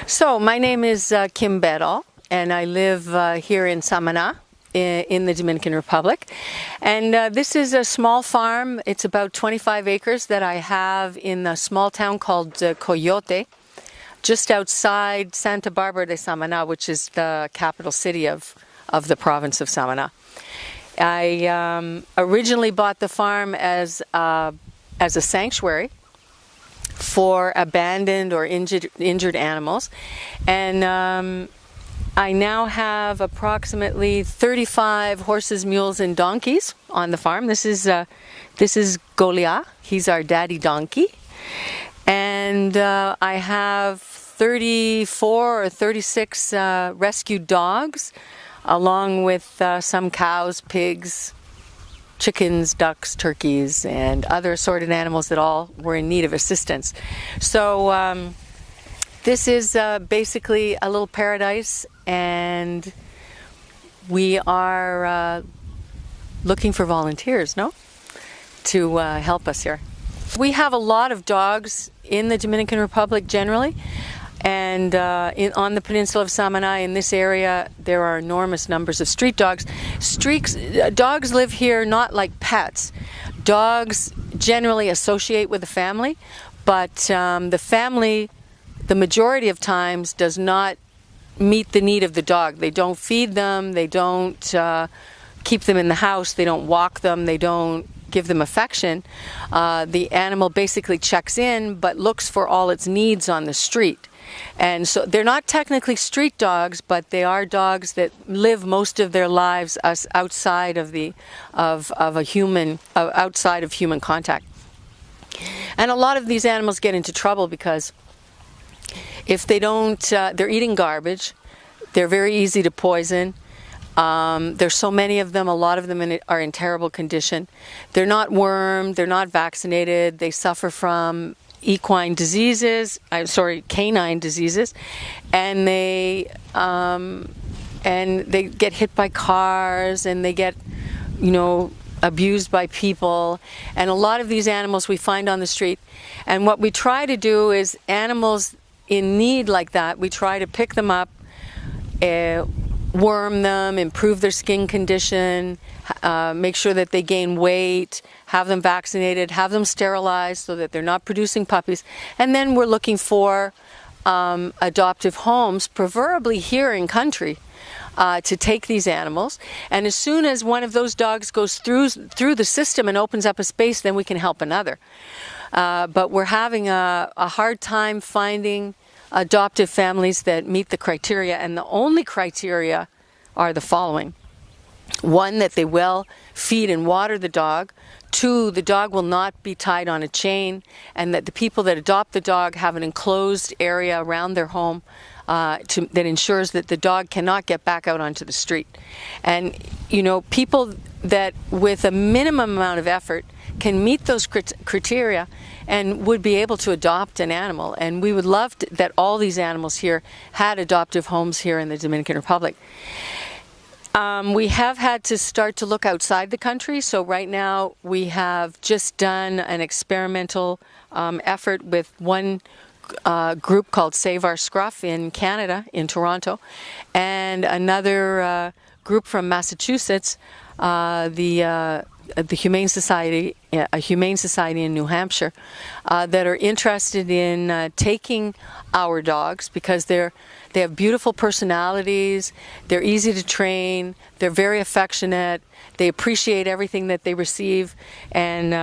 So my name is Kim Bedall, and I live here in Samaná in the Dominican Republic. And this is a small farm. It's about 25 acres that I have in a small town called Coyote, just outside Santa Barbara de Samaná, which is the capital city of the province of Samaná. I originally bought the farm as a sanctuary for abandoned or injured animals, and I now have approximately 35 horses, mules, and donkeys on the farm. This is Goliath. He's our daddy donkey, and I have 34 or 36 rescued dogs, along with some cows, pigs, chickens, ducks, turkeys, and other assorted animals that all were in need of assistance. So this is basically a little paradise, and we are looking for volunteers, to help us here. We have a lot of dogs in the Dominican Republic generally, and on the peninsula of Samaná, in this area, there are enormous numbers of street dogs. Dogs live here not like pets. Dogs generally associate with the family, but the family, the majority of times, does not meet the need of the dog. They don't feed them, they don't keep them in the house, they don't walk them, they don't give them affection. The animal basically checks in but looks for all its needs on the street. And so they're not technically street dogs, but they are dogs that live most of their lives outside of outside of human contact. And a lot of these animals get into trouble because if they don't, they're eating garbage. They're very easy to poison. There's so many of them. A lot of them are in terrible condition. They're not wormed. They're not vaccinated. They suffer from canine diseases, and they get hit by cars, and they get, abused by people. And a lot of these animals we find on the street. And what we try to do is animals in need like that, we try to pick them up, worm them, improve their skin condition, make sure that they gain weight, have them vaccinated, have them sterilized so that they're not producing puppies. And then we're looking for adoptive homes, preferably here in country, to take these animals. And as soon as one of those dogs goes through the system and opens up a space, then we can help another. But we're having a hard time finding adoptive families that meet the criteria, and the only criteria are the following. One, that they will feed and water the dog. Two, the dog will not be tied on a chain, and that the people that adopt the dog have an enclosed area around their home that ensures that the dog cannot get back out onto the street. And, people that with a minimum amount of effort can meet those criteria and would be able to adopt an animal. And we would love that all these animals here had adoptive homes here in the Dominican Republic. We have had to start to look outside the country. So right now we have just done an experimental effort with one group called Save Our Scruff in Canada, in Toronto, and another group from Massachusetts, the Humane Society, a Humane Society in New Hampshire, that are interested in taking our dogs because they have beautiful personalities, they're easy to train, they're very affectionate, they appreciate everything that they receive, and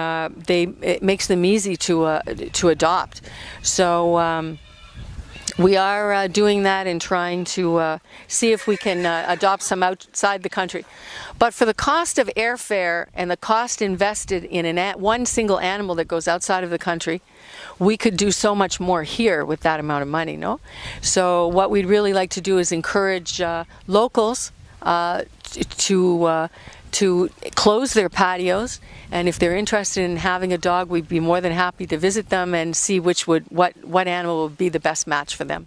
it makes them easy to adopt. So we are doing that and trying to see if we can adopt some outside the country. But for the cost of airfare and the cost invested in one single animal that goes outside of the country, we could do so much more here with that amount of money, no? So what we'd really like to do is encourage locals to close their patios, and if they're interested in having a dog, we'd be more than happy to visit them and see what animal would be the best match for them.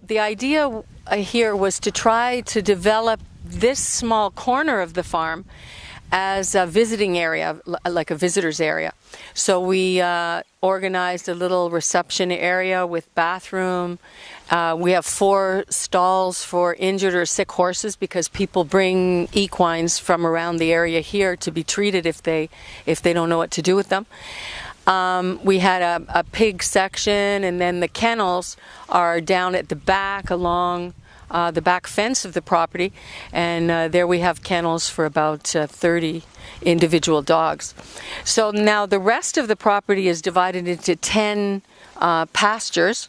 The idea here was to try to develop this small corner of the farm as a visiting area, like a visitor's area. So we organized a little reception area with bathroom We have 4 stalls for injured or sick horses because people bring equines from around the area here to be treated if they don't know what to do with them. We had a pig section, and then the kennels are down at the back along the back fence of the property, and there we have kennels for about 30 individual dogs. So now the rest of the property is divided into 10 pastures,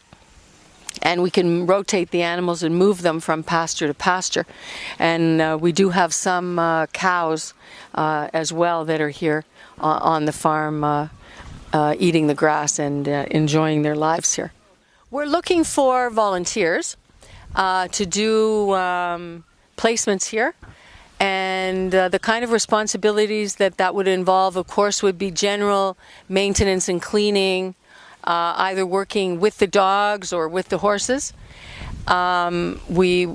and we can rotate the animals and move them from pasture to pasture. And we do have some cows as well that are here on the farm eating the grass and enjoying their lives here. We're looking for volunteers to do placements here. And the kind of responsibilities that would involve, of course, would be general maintenance and cleaning, either working with the dogs or with the horses. We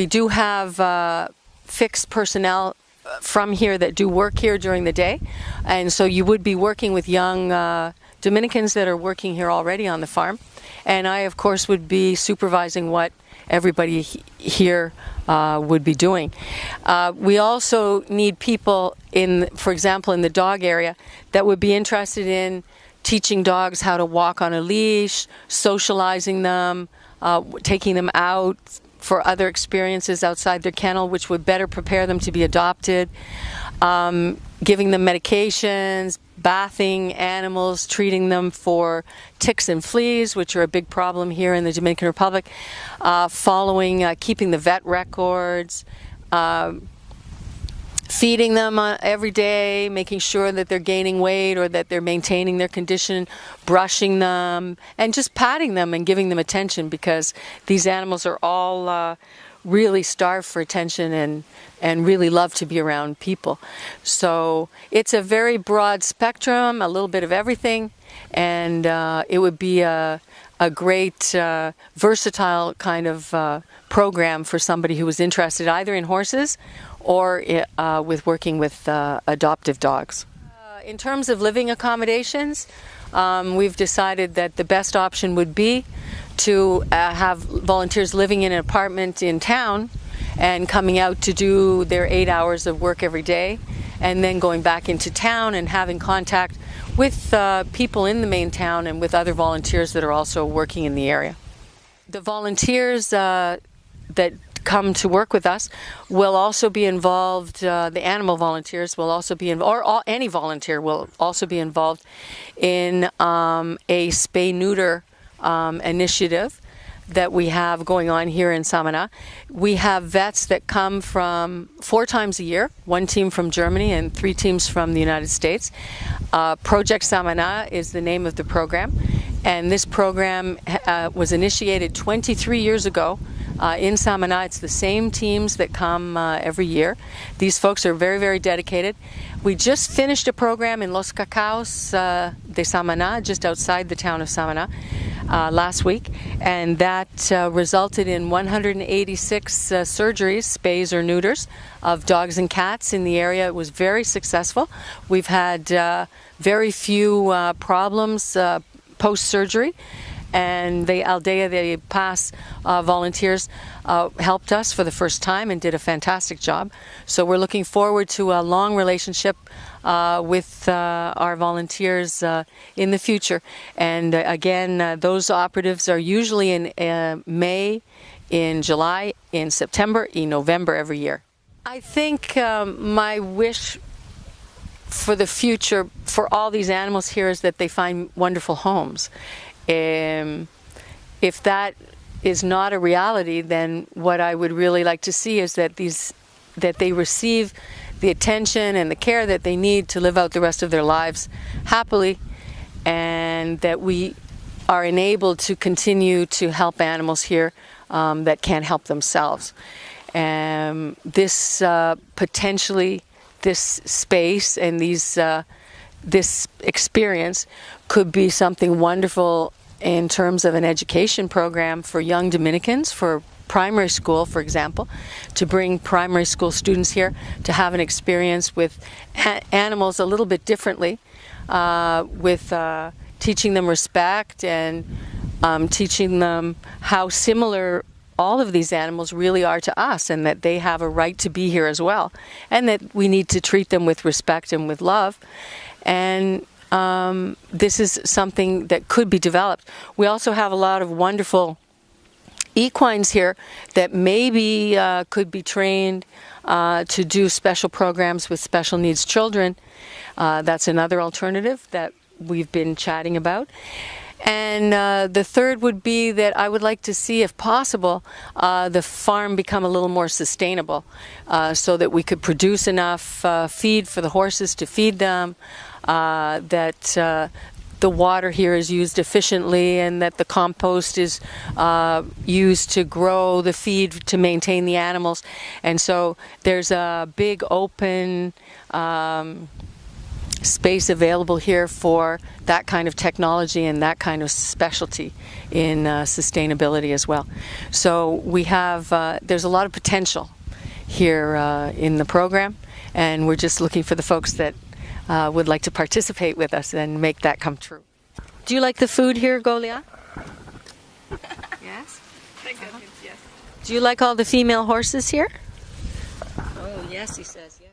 do have fixed personnel from here that do work here during the day, and so you would be working with young Dominicans that are working here already on the farm. And I, of course, would be supervising what everybody here would be doing. We also need people for example, in the dog area that would be interested in teaching dogs how to walk on a leash, socializing them, taking them out for other experiences outside their kennel, which would better prepare them to be adopted, giving them medications, bathing animals, treating them for ticks and fleas, which are a big problem here in the Dominican Republic, keeping the vet records, feeding them every day, making sure that they're gaining weight or that they're maintaining their condition, brushing them, and just patting them and giving them attention, because these animals are all really starved for attention and really love to be around people. So it's a very broad spectrum, a little bit of everything, and it would be a great versatile kind of program for somebody who was interested either in horses or with working with adoptive dogs. In terms of living accommodations, we've decided that the best option would be to have volunteers living in an apartment in town and coming out to do their 8 hours of work every day, and then going back into town and having contact with people in the main town and with other volunteers that are also working in the area. The volunteers that come to work with us will also be involved, the animal volunteers will also be involved, or any volunteer will also be involved in a spay-neuter initiative that we have going on here in Samaná. We have vets that come from 4 times a year, 1 team from Germany and 3 teams from the United States. Project Samaná is the name of the program, and this program was initiated 23 years ago in Samaná. It's the same teams that come every year. These folks are very, very dedicated. We just finished a program in Las Coyotes de Samaná, just outside the town of Samaná, last week, and that resulted in 186 surgeries, spays or neuters, of dogs and cats in the area. It was very successful. We've had very few problems post-surgery, and the Aldes de Paz volunteers helped us for the first time and did a fantastic job. So we're looking forward to a long relationship with our volunteers in the future. And again, those operatives are usually in May, in July, in September, in November every year. I think my wish for the future for all these animals here is that they find wonderful homes. If that is not a reality, then what I would really like to see is that they receive the attention and the care that they need to live out the rest of their lives happily, and that we are enabled to continue to help animals here that can't help themselves. Potentially this space and this experience could be something wonderful in terms of an education program for young Dominicans, for primary school, for example, to bring primary school students here to have an experience with animals a little bit differently, with teaching them respect and teaching them how similar all of these animals really are to us, and that they have a right to be here as well, and that we need to treat them with respect and with love. And this is something that could be developed. We also have a lot of wonderful equines here that maybe could be trained to do special programs with special needs children. That's another alternative that we've been chatting about. And the third would be that I would like to see, if possible, the farm become a little more sustainable, so that we could produce enough feed for the horses to feed them, that the water here is used efficiently, and that the compost is used to grow the feed to maintain the animals. And so there's a big open space available here for that kind of technology and that kind of specialty in sustainability as well. So we have, there's a lot of potential here in the program, and we're just looking for the folks that would like to participate with us and make that come true. Do you like the food here, Golia? Yes? Yes. Do you like all the female horses here? Oh, yes, he says, yes.